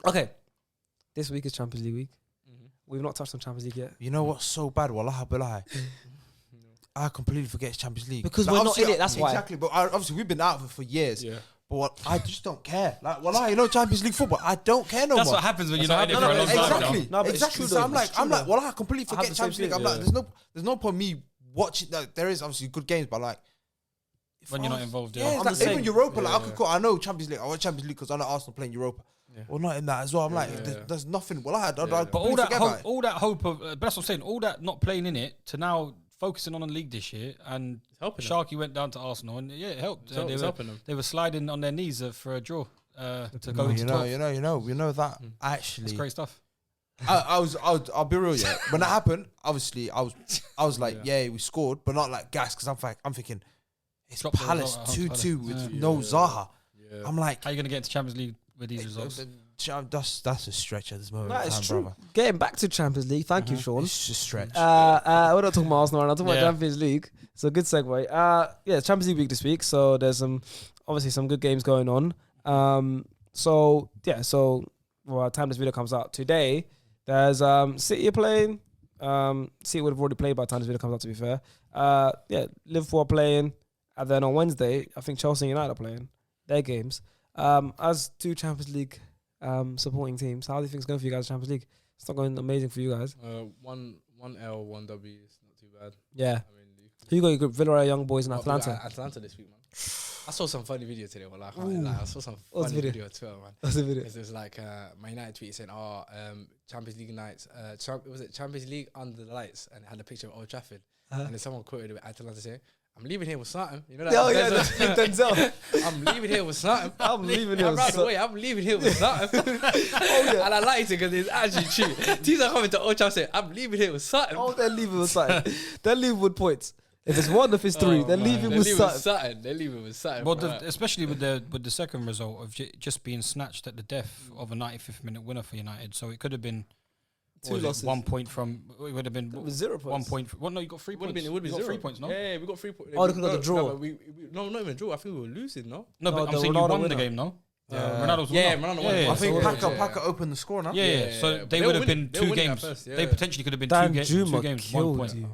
Okay. This week is Champions League week. We've not touched on Champions League yet. You know what's so bad? Wallahi billahi. I completely forget it's Champions League. Because we're not in it, that's why. Exactly, but obviously we've been out of it for years. Yeah. But I just don't care. Like, wallahi, you know Champions League football, I don't care no more. That's what happens when you're not in it No, for a long time. Exactly. No, but it's Exactly. true So though, I'm like, wallahi, I completely I have forget the Champions same League. I'm feeling. like, there's no point me watching. Like, there is obviously good games, but like, When you're not involved, yeah, it's like, even Europa, like, okay, cool. I know Champions League. I watch Champions League because I know Arsenal playing Europa. Well, not in that as well. I'm like, there's nothing. Well, But all that hope of, but that's what I'm saying. All that not playing in it to now focusing on the league this year, and Sharky went down to Arsenal, and it helped. It's helping them. They were sliding on their knees for a draw to go into 12. You know that actually. It's great stuff. I'll be real. Yeah, when that happened, obviously I was like, yeah, we scored, but not like gas because I'm thinking it's Drop the Palace result at 2-2 with no Zaha. I'm like, how are you gonna get into Champions League with these results? That's a stretch at this moment. That is true. Brother. Getting back to Champions League. Thank you, Sean. It's just a stretch. We're not talking about Arsenal, I'm talking about Champions League. So good segue. Yeah, Champions League week this week. So there's obviously some good games going on. So by the time this video comes out today, there's City are playing. City would have already played by the time this video comes out, to be fair. Liverpool are playing. And then on Wednesday, I think Chelsea and United are playing their games. As two Champions League supporting teams, how do you think it's going for you guys in Champions League? It's not going amazing for you guys. One L, 1 W is not too bad. Yeah. I mean, Who you got? Your group? Villarreal, Young Boys, and Atlanta. Atlanta this week, man. I saw some funny video today. Well, I saw some What's funny the video on Twitter, man. What's the video? It was like Man United tweet saying, Champions League nights. Was it Champions League under the lights? And it had a picture of Old Trafford. And then someone quoted it with Atlanta saying, I'm leaving here with something. You know that? Oh, yeah, Denzel. I'm leaving here with something. I'm leaving here with something. I'm leaving here with something. And I liked it because it's actually true. Teams are coming to Old Trafford saying, I'm leaving here with something. Oh, they're leaving with something. They're leaving with points. If it's one, if it's three, they're leaving with something. They're leaving with something. Well, especially with the second result of just being snatched at the death of a 95th minute winner for United. So it could have been 2 losses. 1 point from. It would have been 0 points. 1 point. Well, no, you got 3 points. It would have been 0. 3 points, no? Yeah, we got 3 points. Oh, they got the draw. No, not even draw. I think we were losing, no? No, but I'm saying you won the game, no? Ronaldo's Ronaldo won. I think Packer opened the score now. Yeah. So they would have been 2 games. They potentially could have been 2 games. 1 point.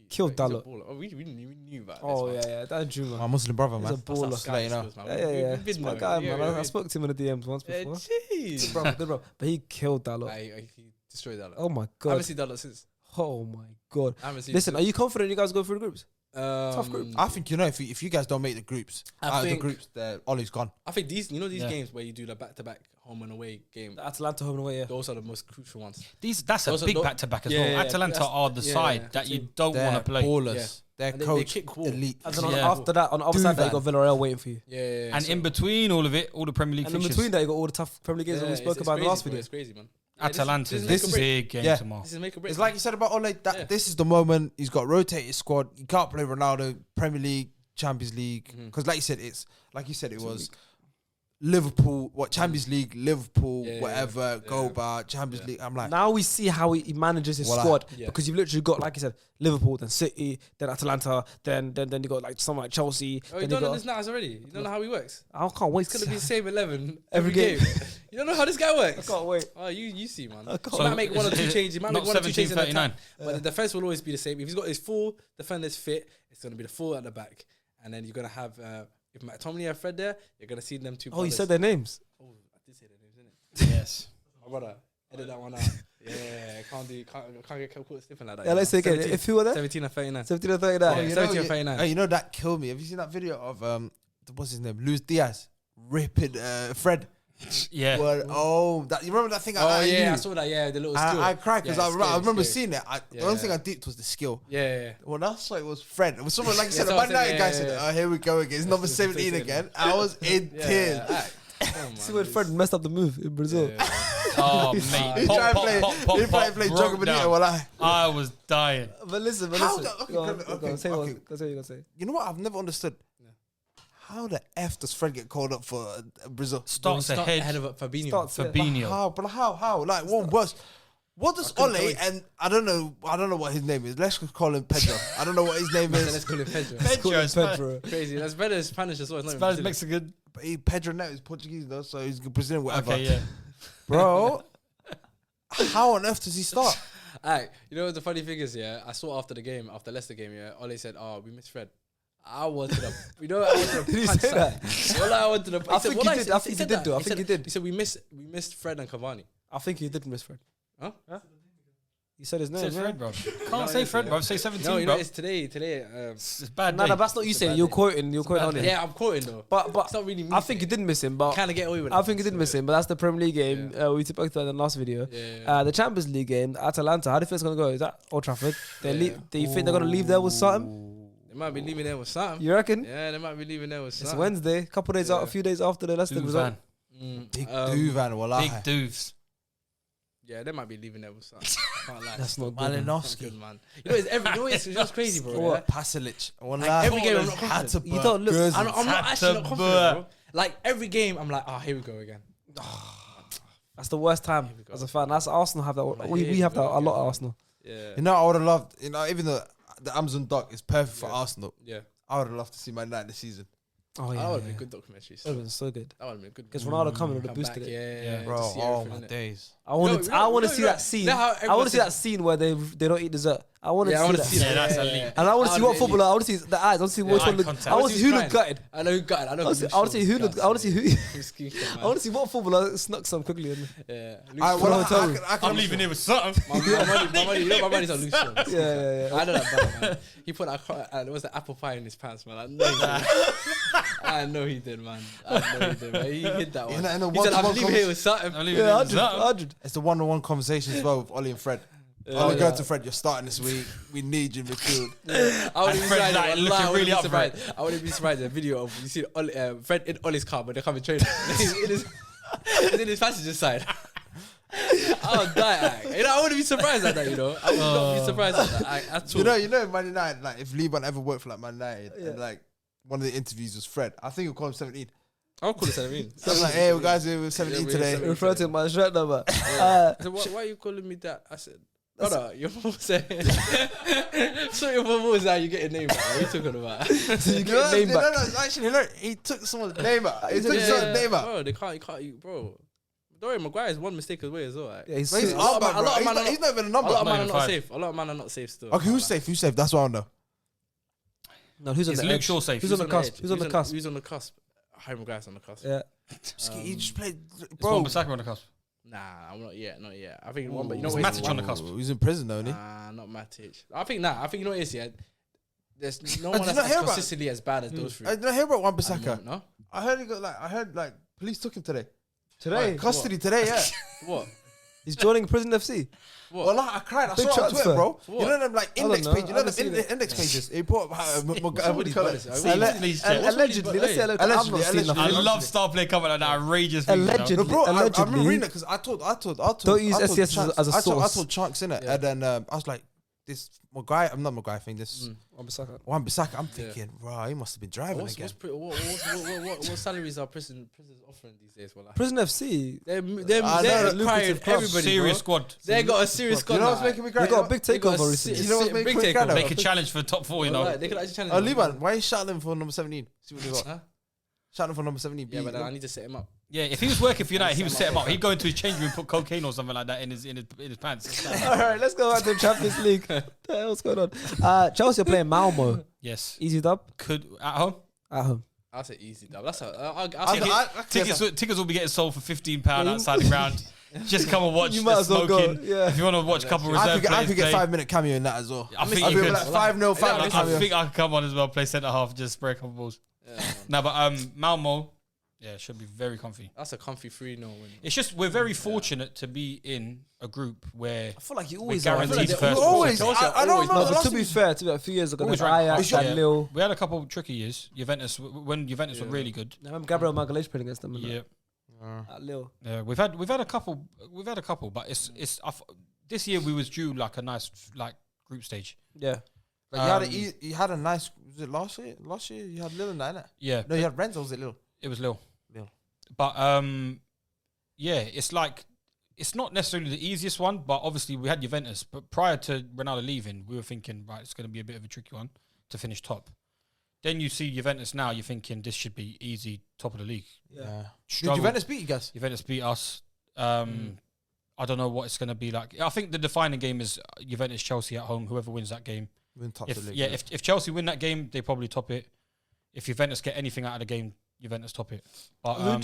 Killed Dalot. We knew about this. Oh, yeah. That Juma. My Muslim brother, man. He's a baller. Yeah. He's my guy, man. I spoke to him in the DMs once before. Jeez. Good bro. But he killed Dalot. He destroyed Dalot. Oh, my God. I haven't seen Dalot since. Oh, my God. Listen, are you confident you guys go through the groups? Tough group. I think, if you guys don't make the groups, Ollie's gone. I think these games where you do the back-to-back home and away game, The Atlanta home and away, yeah. those are the most crucial ones. That's a big back-to-back as well. Atalanta are the side that you don't want to play. Ballers. Their And they coach, kick ball. elite. And then after that, on the other side, you got Villarreal waiting for you. Yeah. And in between all of it, all the Premier League And in fixtures. between that, you got all the tough Premier League games that we spoke about in the last video. It's crazy, man. Atalanta's this this big game tomorrow. This is make or break. It's like you said about Ole. This is the moment. He's got rotated squad. You can't play Ronaldo. Premier League, Champions League. Because like you said, it was Liverpool. Champions League, Liverpool, whatever. Go bar Champions League. I'm like, now we see how he manages his squad because you've literally got, like you said, Liverpool, then City, then Atalanta, then you got like someone like Chelsea. Oh, you don't know this now already. You don't know how he works. I can't wait. It's gonna be the same 11 every game. You don't know how this guy works. I can't wait. Oh, you see, man. So He might make 1 or 2 changes. He might make 1 or 2 changes in the 39. attack, but the defense will always be the same. If he's got his full defenders fit, it's gonna be the full at the back, and then you're gonna have if McTominay and Fred there, you're gonna see them 2. Oh, you said their names. Oh, I did say their names, didn't it? Yes. My brother, edit that one out. Yeah, can't get caught slipping like that. Yeah, let's say again. If who were there? 17 and 39. 17 and 39. 17 and 39. Hey, you know that killed me. Have you seen that video of what's his name? Luis Diaz ripping Fred. Yeah. You remember that thing? I saw that. Yeah, the little skill. I cried because I remember seeing it. The only thing I deeped was the skill. Yeah. Well, that's like it was Fred. It was someone like you said. so The I Man said, United guy said, "Oh, here we go again. It's number 17 again." I was in tears. See when Fred messed up the move in Brazil. Oh, mate. He tried to play Jogo Bonito. I was dying. But listen. Okay. Say what you're gonna say. You know what? I've never understood. How the F does Fred get called up for Brazil? Starts ahead of Fabinho. Fabinho. But how? Like one worse. What does Ole and I don't know what his name is. Let's just call him Pedro. I don't know what his name is. Let's call him Pedro. Pedro. Crazy. That's better than Spanish as well. Spanish, Mexican. But Pedro now is Portuguese though, so he's Brazilian, whatever. Okay, yeah. bro. How on earth does he start? Alright, you know what the funny thing is, yeah? I saw after Leicester game, yeah, Ole said, "Oh, we missed Fred." I wanted to, you know, I wanted to Did he punch say that? that? Well, I wanted to. I think he did. I think he did, though. I think he did. He said we missed Fred and Cavani. I think he did miss Fred. Huh? You said his name. Say Fred, bro. Can't say Fred, bro. Say 17, No, you bro. know, it's today. It's bad. No, day. that's not you It's a saying. bad You're day. quoting. You're quoting on it. Yeah, I'm quoting though. But It's not really me. I think he did miss him. But Kind of get away with it. I think he did miss him. But that's the Premier League game. We spoke about in the last video. Yeah. The Champions League game, Atalanta. How do you think it's gonna go? Is that Old Trafford? Do you think they're gonna leave there with something? They might be leaving there with something. You reckon? Yeah, they might be leaving there with something. It's Wednesday. Couple days out. A few days after the Leicester result. Big Duvan, wallah. Big doofs. Yeah, they might be leaving there with something. Can't lie. That's not good. Not Malinowski. good, man. You know, it's just crazy, bro. What? Yeah? Pasalic. Like, every game I'm not had to confident. You don't look. I'm not actually not confident, bro. Like every game, I'm like, here we go again. That's the worst time Here we go. as a fan. That's Arsenal have that. Like, We here have we that go a lot again. at Arsenal. Yeah, You know, I would have loved, even though the Amazon doc is perfect for Yeah. Arsenal, yeah. I would have loved to see Man United this season. Oh That yeah, would yeah. have been a good documentary. That would have been so good. That would have been good. Because Ronaldo coming would have Come boosted back, it. yeah, Bro, to see oh everything, my innit? days. I want to. I want to see that scene. I want to see that scene. scene where they don't eat dessert. I want to Yeah, I see want that. to see Yeah, that. that's elite. And I want to see That what would be footballer. I want to see the eyes. I want to see which eye one look. contact. I want to see who Crying. looked gutted. I know who got it. I know. I want to see who looked. I want to see who. I want to see what footballer snuck some quickly. Yeah. I'm leaving here with something. My money, you know, my money's on loose show. Yeah. I know that bad, man. He put there was the apple pie in his pants, man. I know he did, man. I know he did, man. He hid that one. In a He said, I'm one-to-one leaving here with something. I'm leaving Yeah, here with something. 100. It's the one-on-one conversation as well with Ollie and Fred. Ollie going to Fred, you're starting this week. We need you in midfield. I wouldn't be Fred surprised. like Wallah, looking I wouldn't really be up for surprised. I wouldn't be surprised. A video of you see Fred in Ollie's car, but they're coming training. He's in his passenger side. I would die. I wouldn't be surprised at that. I would not be surprised at that at all. You know, Man United. Like, if Liban ever worked for like Man United, and like one of the interviews was Fred, I think he'll call him 17. I'll call it 17. So I'm like, hey, we guys here with 17 Yeah, today. we're Refer to my shirt number. I said, why are you calling me that? I said, brother, your mom said. So your mom was like, you get a name back. What are you talking about? So you get a name back. No, actually, no, he took someone's name out. He took someone's name out. Bro, they can't, bro. Don't worry, Maguire is one mistake away as well. Like. Yeah, he's But he's sick. up, a lot of man are he's not even a A number. lot of men are even not five. safe. A lot of men are not safe still. Okay, who's safe? Who's safe? That's what I know. No, who's on Is the Luke edge? Shaw safe? Who's on the cusp? Who's on the cusp? Who's on the cusp? Harry Maguire's on the cusp. Yeah. He just played, Is bro. Wan-Bissaka on the cusp? Nah, I'm not yet. Not yet. I think one, but you know Is what it is? Matic on the cusp? He's in prison, though, isn't he? Nah, not Matic. I think you know what it is. Yeah, there's no I one did that's not hear as about- consistently as bad as those three. I didn't hear about at the Wan-Bissaka. moment, No, I heard like police took him today. Today, Custody today, yeah. what? he's joining Prison FC. What? Well, I cried. I Big saw it on transfer. Twitter, bro. For what? You know them like don't index know. page. You I know haven't them seen it. index pages. He put what do you call it? Please check. Allegedly, let's say I'm not Allegedly, seeing allegedly. I nothing. love star play coming like that outrageous things, you know? Allegedly. No, bro, I Allegedly. remember reading it because I told. Don't use I told SCS Chunks- as a I source. told Chunks in it, and then I was like, this Maguire. I'm not Maguire thing. This Wan-Bissaka. I'm thinking, right, he must have been driving again. What salaries are prisons offering these days? Well, Prison FC. they're I know, acquiring lucrative club. everybody. Serious Bro. squad. They got a serious squad. You know now. what's making me cry? They got a big They got a takeover si- recently. You know what's si- making big me cry, takeover. though? Make a challenge for top 4, you know? They could actually challenge. Oh, them. Liban, why you shouting him for number 17? See what they got. Huh? Shouting for number 17. Yeah, but then I need to set him up. Yeah, if he was working for United, he would set him up. He'd go into his change room and put cocaine or something like that in his pants. All right, let's go back to the Champions League. What the hell's going on? Chelsea are playing Malmo. Yes. Easy dub Could at home. at home. I'll say easy dub. That's a. Tickets will be getting sold for £15 outside the ground. Just come and watch You the might as well go, smoking. yeah. If you want to watch a couple of I reserve could players get play, 5-minute cameo in that as well. I think I'd you be could. like 5-0, 5-minute I cameo. think I could come on as well, play centre half, just spray a couple balls. No, but Malmo, yeah, should be very comfy. That's a comfy 3-0 win. It's just we're very fortunate to be in a group where I feel like you we're always are. guaranteed they're first. Always. Chelsea are I don't always- remember No, the but last to be fair, a few years ago, Always there's right. Ajax Yeah. and Lille. We had a couple tricky years. Juventus, when Juventus were really good. I remember Gabriel Magalhaes playing against them. Yeah, At Lille. yeah. We've had a couple. We've had a couple, but this year we was due like a nice group stage. Yeah. Like you had a nice. Was it last year? Last year you had Lille in that, innit? Yeah, No, you had Renzo. Was it Lille? it was Lille. Lille. But yeah, it's like it's not necessarily the easiest one, but obviously we had Juventus. But prior to Ronaldo leaving, we were thinking, right, it's going to be a bit of a tricky one to finish top. Then you see Juventus now, you're thinking this should be easy, top of the league. Yeah. Did Struggle. Juventus beat you guys? Juventus beat us. I don't know what it's going to be like. I think the defining game is Juventus-Chelsea at home. Whoever wins that game. If Chelsea win that game, they probably top it. If Juventus get anything out of the game, Juventus top it. But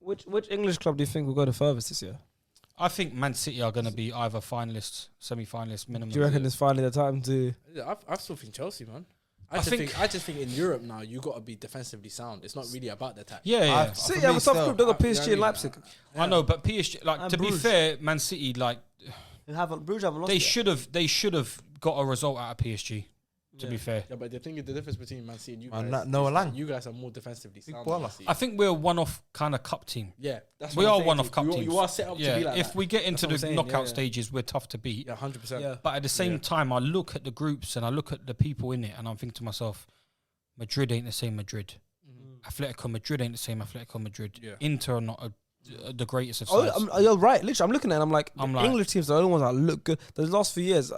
which English club do you think will go the furthest this year? I think Man City are going to be either finalists, semi-finalists, minimum. Do you reckon it's finally the time to? I still think Chelsea, man. I just think in Europe now you got to be defensively sound. It's not really about the attack. Yeah. City have a tough group. They got PSG and Leipzig. I know, but PSG, like, to be fair, Man City, like, Bruges haven't lost. They should have got a result out of PSG. To be fair, yeah, but the thing is, the difference between Man City and you guys, you guys are more defensively sound. I think we're a one-off kind of cup team. Yeah, that's we are one-off cup teams. You are set up to be like that. If we get into the knockout stages, we're tough to beat. Yeah, 100%. But at the same time, I look at the groups and I look at the people in it, and I'm thinking to myself, Madrid ain't the same Madrid. Atletico Madrid ain't the same Atletico Madrid. Inter are not the greatest of sides. You're right. Literally, I'm looking at it, I'm like, English teams are the only ones that look good. The last few years,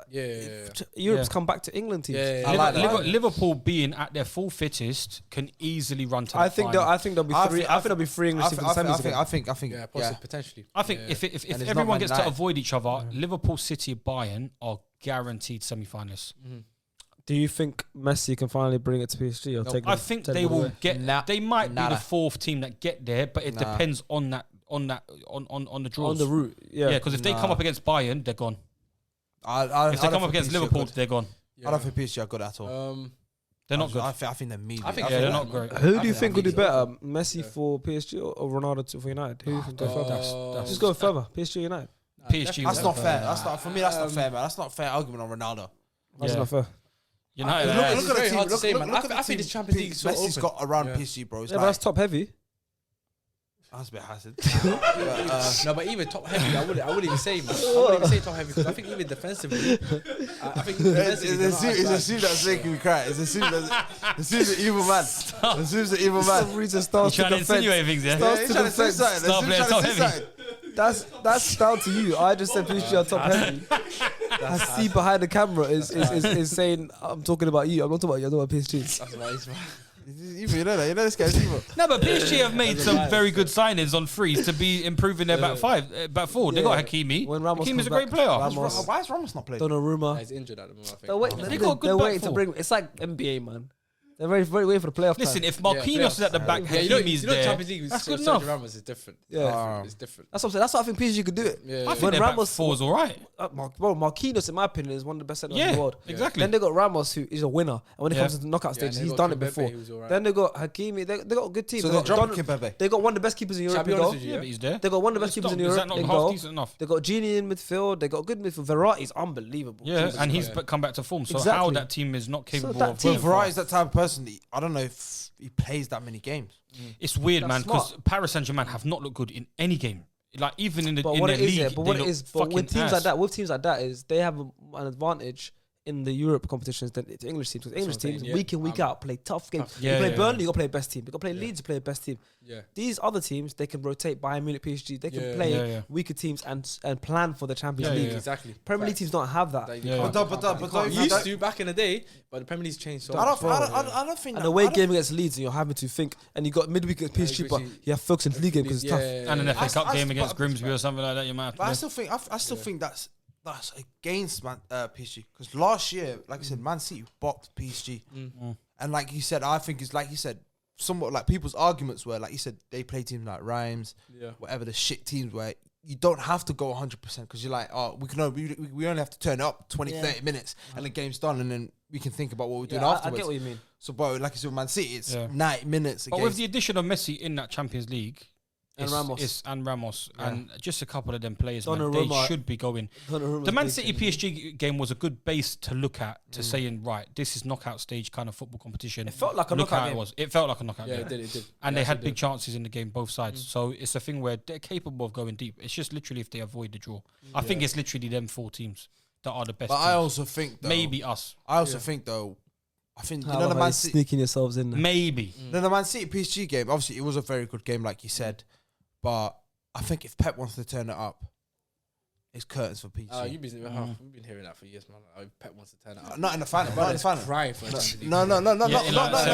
Europe's come back to England teams. Liverpool being at their full fittest can easily run to the final. I think there'll be three. I think there'll be three English teams in the semis. I think. Potentially. I think if everyone gets to avoid each other, Liverpool, City, Bayern are guaranteed semi-finalists. Do you think Messi can finally bring it to PSG? I think they will get. They might be the fourth team that get there, but it depends on the draws. On the route, because if they come up against Bayern, they're gone. If they come up against Liverpool, they're gone. I don't think PSG are good at all. They're not good. I think they're medium. They're not great. Who do you think would do better, Messi for PSG or Ronaldo for United? Who can go further? Just go further. PSG United. PSG. That's not fair. For me. That's not fair, man. That's not fair argument on Ronaldo. That's not fair. United. Look at the team. Hard to say, man. I think the Champions League is so Messi's got around PSG, bro. But that's top heavy. That's a bit hazard. No, but even top heavy, I wouldn't even say, man. I wouldn't even say top heavy because I think even defensively, I think it's a suit that's making me cry. It's a suit that's the evil man. The suit's the evil man. For some reason starts to trying to insinuate things, yeah? He's trying to say something. That's down to you. I just said PSG are top heavy. I see behind the camera is saying I'm talking about you. I'm not talking about you. I'm talking about PSG. That's nice, man. You know that. You know this guy's evil. No, but PSG have made some very good signings on frees to be improving their back four. They got Hakimi. Hakimi's a great player. Why is Ramos not playing? Donnarumma. He's injured at the moment, I think. They're waiting to bring. It's like NBA, man. They're very waiting for the playoff. Listen, time. if Marquinhos is at the back, Hakimi's there. Champions League, that's good Sergio enough. Ramos is different. Yeah, it's different. That's what I'm saying. That's why I think PSG could do it. I think their back four is all right. Marquinhos, in my opinion, is one of the best centers in the world. Exactly. Then they got Ramos, who is a winner, and when it comes to the knockout stages, he's done it before. Then they got Hakimi. They got a good team. So they dropped Kimpembe. They got one of the best keepers in Europe. Yeah, but he's there. They got one of the best keepers in Europe. Is that not half decent enough? They got Gini in midfield. They got good midfield. Verratti's unbelievable. Yeah, and he's come back to form. So how that team is not capable of. Verratti's that type of person. I don't know if he plays that many games. It's weird, man, because Paris Saint-Germain have not looked good in any game. Like even in the league, but with teams like that, is they have an advantage in the Europe competitions than the English teams. Because English teams, week in, week out, play tough games. You play Burnley, you got to play best team. You got to play Leeds, you play best team. These other teams, they can rotate Bayern Munich, PSG. They can play weaker teams and plan for the Champions League. Exactly. Premier League teams don't have that. But used to back in the day, but the Premier League's changed so much. I don't think. And the away game against Leeds, and you're having to think, and you got midweek against PSG, but you have focus in the league game because it's tough. And an FA Cup game against Grimsby or something like that, you might have to. But I still think that's against PSG because last year, like I said, Man City bopped PSG, and like you said, I think it's like you said, somewhat like people's arguments were like you said they play teams like Reims, whatever the shit teams where you don't have to go 100% because you're like, oh, we only have to turn it up 20-30 minutes and the game's done and then we can think about what we're doing afterwards. I get what you mean. So, bro, like you said, with Man City, it's 90 minutes. But with the addition of Messi in that Champions League. And Ramos and just a couple of them players, man, they should be going. The Man City PSG game was a good base to look at to saying, right, this is knockout stage kind of football competition. It felt like a knockout game. It felt like a knockout game. Yeah, it did. And they had big chances in the game, both sides. So it's a thing where they're capable of going deep. It's just literally if they avoid the draw. I think it's literally them four teams that are the best. But teams. I also think, though, maybe us. I also think, though, you know the Man City sneaking yourselves in there. Maybe. The Man City PSG game, obviously, it was a very good game, like you said, but I think if Pep wants to turn it up, It's curtains for PSG. We've been hearing that for years, man. Pep wants to turn it up. Not in the final. Not in the final. Crying for it. No. Yeah, in like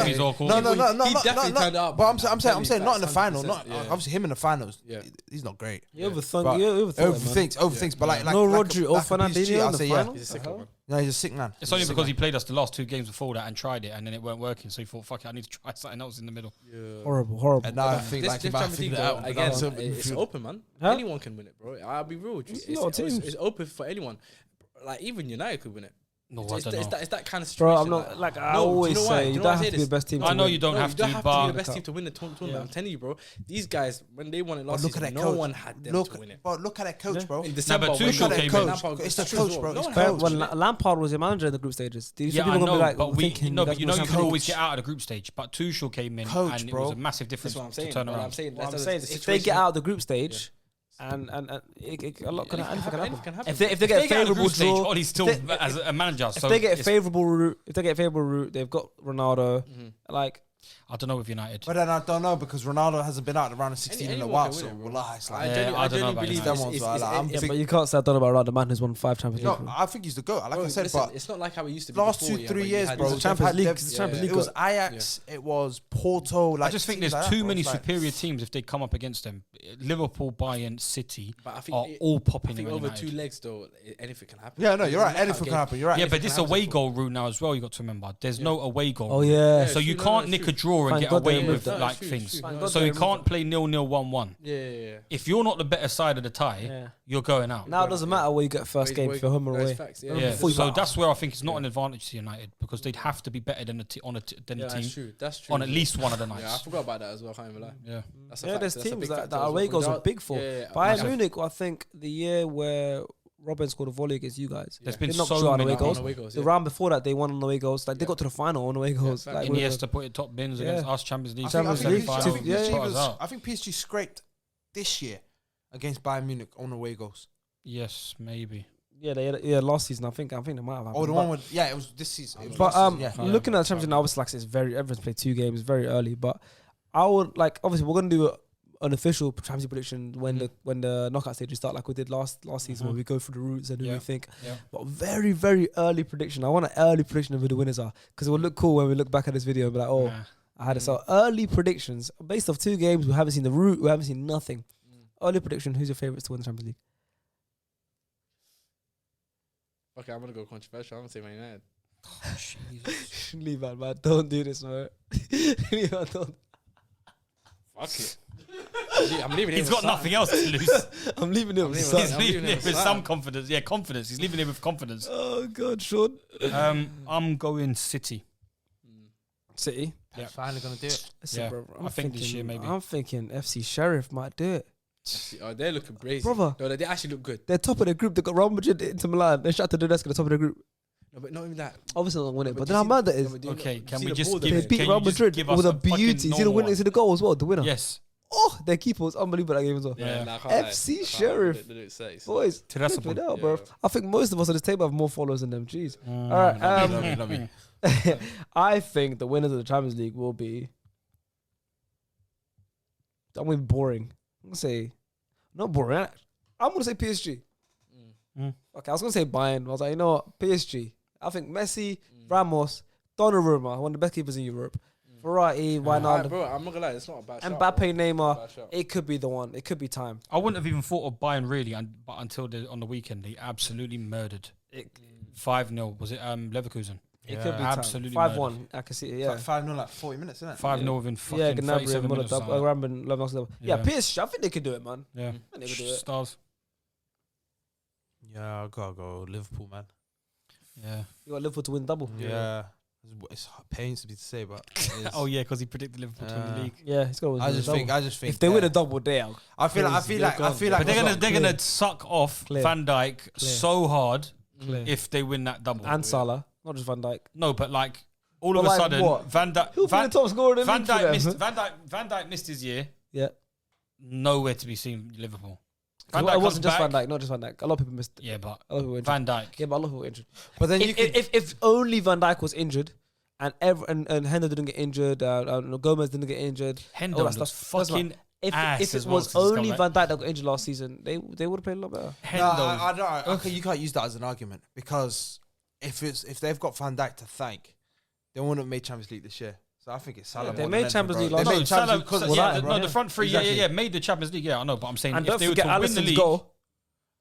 semis or quarters. No. He definitely turned it up. But I'm saying not in the final. 100%, Not yeah. obviously him in the finals. Yeah. He's not great. You overthink. But You overthink. Overthinks. But like No like Rodri or Fernandinho I'll in the say final. He's a sick man. No, he's a sick man. It's only because he played us the last 2 games before that and tried it, and then it weren't working. So he thought, "Fuck it, I need to try something else in the middle." Horrible. And now I think like he might have figured it out again. again. It's open, man. Huh? Anyone can win it, bro. I'll be real with you. It's open for anyone. Like even United could win it. No, I It's don't know. that kind of situation. Bro, I'm not like I always say. You don't have to be the best team. I know you don't. don't have you to, don't have to but be the best team to win the tournament. Yeah. I'm telling you, bro. These guys, when they won it last Look at season, that no coach. one had them to win it. But look at that coach, bro. In December, but when Tuchel Lampard came came in. Lampard- It's the that's true as coach, well. bro. No It's one coach. had When them. Lampard was your manager in the group stages, did you see Yeah, I people gonna know, be like, but thinking but that's you know what's you can happening? always get out of the group stage. But Tuchel came in, Coach, and it bro. was a massive difference That's what I'm to saying. turn What around. I'm saying, What I'm that's saying the is if they situation. get out of the group stage, and a lot can Anything happen. can happen. If they get a If they get out of the favourable group stage, draw, Ollie's still if they- as a manager. if So they get a it's- favourable route, they've got Ronaldo. Like I don't know with United. But then I don't know because Ronaldo hasn't been out of the round of 16 in a Anyone while. can So win it, bro. wallah, it's I like Yeah, genuinely I don't know about believe United. them ones. I'm yeah, big- but you can't say I don't know about Ronaldo, man who's won 5 Champions League. No, I think he's the goat. Like Bro, I said, listen, but it's not like how it used to be. last before, 2-3 where you years, had bro, the they've Champions had- League, they've- it's the Champions it League was goat. Ajax, it was Porto. Like I just think teams there's like too that, bro. many It's like- superior teams if they come up against them. Liverpool, Bayern, City But I think are it- all I popping think in over United. 2 legs, though, anything can happen. Yeah, no, you're right. Knockout Anything can game. happen. You're right. Yeah, anything but this can happen. away goal route now as well. You got to remember, there's no away goal. Oh route. yeah, So you true, no, can't it's nick true. a draw and Thank get God they away removed with that. like True, things. true. God So they you removed can't play 0-0, 1-1. Yeah. If you're not the better side of the tie, Yeah. you're going out. Now it doesn't matter where you get first game, if you're home or away. Yeah, Before you so got- that's where I think it's not an advantage to United because they'd have to be better than the Yeah, team that's true. That's true. on at least one of the Yeah, I nights. forgot about that as well. I can't even lie. Yeah, That's a Yeah, fact. there's That's a teams big that factor as away well. goals are Without- big for. Yeah, Bayern massive. Munich, I think the year where Robin scored a volley against you guys, there's been they knocked so you out on many away goals. on away goals, The yeah. round before that, they won on away goals. Like they Yeah. got to the final on away goals. fact. Like, Iniesta put it top bins against us, Champions League, I think Champions League, semi-final, yeah, PSG put us was- out. I think PSG scraped this year against Bayern Munich on away goals. Yes, maybe. yeah, last season I think they might have happened. Oh, the but, one with it was this season. It was But last season, yeah. looking at the Champions League now, obviously like it's very everyone's played 2 games very early. But I would like obviously we're gonna do an official Champions League prediction when the knockout stages start, like we did last season, where we go through the routes and who we think. Yeah. But very very early prediction. I want an early prediction of who the winners are because it will look cool when we look back at this video and be like, oh, Nah. I had it. So early predictions based off 2 games. We haven't seen the route. We haven't seen nothing. Early prediction. Who's your favourites to win the Champions League? Okay, I'm gonna go controversial. I'm gonna say Man United. Leave that, man. Don't do this, man. Leave that, don't. Fuck it. I'm leaving. He's got nothing else to lose. I'm leaving him. I'm leaving Son. He's I'm leaving leaving it it with with some Sam. confidence. Yeah, confidence. He's leaving it with confidence. Oh God, Sean. I'm going City. City. Yeah. Finally gonna do it. Listen, Yeah, bro, I think this year maybe. I'm thinking FC Sheriff might do it. Oh, they're looking crazy, Brother. No, they actually look good. They're top of the group. They got Real Madrid, Inter Milan. They shot to the desk at the top of the group. No, but not even that. Obviously not win it, but do then how you mad that see- is. no, but do you Okay, know- can see we the just ball give- They they're beat can Real you just Madrid give us with a a fucking beauty. See the normal winner. one? See the goal as well. The winner. Yes. Oh, their keeper was unbelievable that game as well. Yeah. nah, I can't lie. FC I can't lie. Sheriff. They do it safe. Boys, So that's flip a it point. out, bro. Yeah. I think most of us on this table have more followers than them. Jeez. Mm, All right. Love me. I think the winners of the Champions League will be. I'm going to be boring. I'm going to say. Not boring. I'm going to say PSG. Mm. Okay, I was going to say Bayern. I was like, you know what? PSG. I think Messi, Ramos, Donnarumma, one of the best keepers in Europe. Verratti, Alright, Wijnaldum, bro, I'm not gonna lie, it's not a bad and shot. Mbappe, Neymar. Bad shot. It could be the one. It could be time. I wouldn't have even thought of Bayern really, but until on the weekend they absolutely murdered. 5-0 was it? Leverkusen. It could be absolutely time. murdered. 5-1. I can see it. Yeah. Yeah. Like 5-0, like 40 minutes, isn't it? 5-0 within Yeah, fucking Gnabry 37 and minutes. or something. Ramben, Yeah, Yeah. PSG. I think they could do it, man. Yeah, I think they could do it. stars. Yeah, I gotta go Liverpool, man. Yeah. You got Liverpool to win double. Yeah. It's pains to say, but it is. Oh yeah, because he predicted Liverpool to win the league. Yeah, he's got to win I the just double. think If they win that- a double, they are. I feel like But they're Clear. gonna suck off Clear. Van Dijk so hard Clear. if they win that double. And Salah, not just Van Dijk. No, but like all But of a like sudden, what? Van Dijk. Who'll be the top scorer in the Van league for Dijk them? missed. Van Dijk missed his year. Yeah. Nowhere to be seen. in Liverpool. Van It Dijk wasn't just comes Van back. Dijk, not just Van Dijk. A lot of people missed. Yeah, but A lot of people were injured. Van Dijk. Yeah, but a lot of people were injured. But then you could. If only Van Dijk was injured, and Hendo didn't get injured, Gomez didn't get injured, all Hendo that looks stuff, doesn't fucking matter. if it was only Van Dijk that got injured last season, they would have played a lot better. I don't. Okay, you can't use that as an argument because if they've got Van Dijk to thank, they wouldn't have made Champions League this year. So I think it's Salah. They made Champions League last year. year. Champions League because the front three, made the Champions League. Yeah, I know, but I'm saying And if don't they were forget to win the Alisson's league, goal.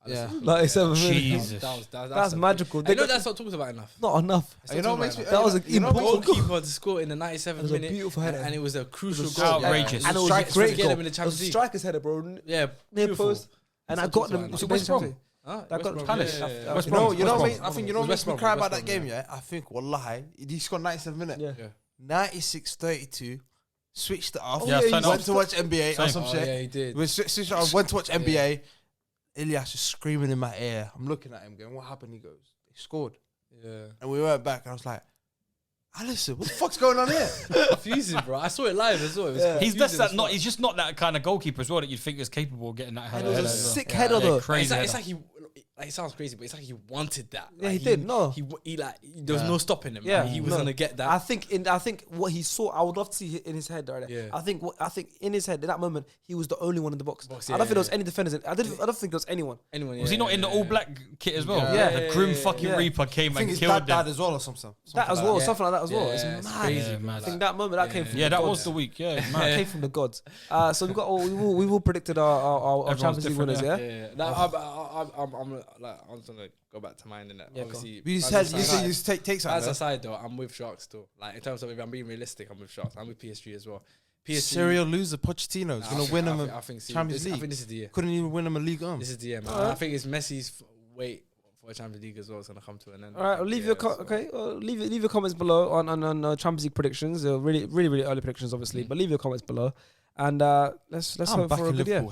Yeah. 97 minutes. Jesus, That's magical. I know that's not talked about enough. Not enough. You know what makes me? That was a Goalkeeper to score in the 97th It was a minute, beautiful header. and it was a crucial was goal. outrageous. And it was Strikers a great to get goal. them in the It Champions was a League. striker's header, bro. Yeah, Near beautiful. post. And I got them. Was it West Brom? That got Palace. West You Brom. know, West Brom. I think you know what makes me cry about that game. Yeah, I think wallahi, he scored 97 minutes. Yeah. 96-32. Switched it off. Yeah, sign went off. to watch NBA or Same. some shit. Yeah, he did. We switched it off. Went to watch NBA. Ilyas is screaming in my ear. I'm looking at him, going, "What happened?" He goes, "He scored." Yeah. And we went back. And I was like, "Alison, what the fuck's going on here?" Confusing, bro. I saw it live as well. It was He's confusing as fuck. he's just not that kind of goalkeeper as well that you'd think is capable of getting that And header. it was a as well. sick header though. Crazy. It's like he. Like, it sounds crazy, but it's like he wanted that. Yeah, Like, he did. No. He like there was no stopping him. Yeah, Like, he was no. gonna get that. I think what he saw, I would love to see it in his head right there. Yeah. I think in his head in that moment, he was the only one in the box. I Box, don't yeah, think there was yeah. any defenders. I don't think there was anyone. Anyone? Was he not in the all black kit as well? Yeah. The grim fucking yeah. Reaper I came think and his killed dad died them. as well or something. That as well, Yeah. something like that as well. Yeah, It's it's mad. crazy, Yeah, bro. mad. I think that moment that came from Yeah, the that gods. was the week. Yeah, That man. came from the gods. So we got we will predicted our Everyone's Champions League winners. different, Yeah. Yeah. I'm like I'm just gonna go back to mine in that. Yeah, Obviously, You fans said you aside- take fans something. aside though, I'm with Sharks still. Like in terms of if I'm being realistic, I'm with Sharks. I'm with PSG as well. PSG Serial loser Pochettino is going to win him a Champions I League. think this is the year. Couldn't even win him a league. This is the year, man. Alright. I think it's Messi's wait for a Champions League as well. It's gonna come to an end. All right, leave your leave your comments below on Champions League predictions. Really early predictions, obviously, but leave your comments below, and let's I'm hope back for a in good year. Liverpool.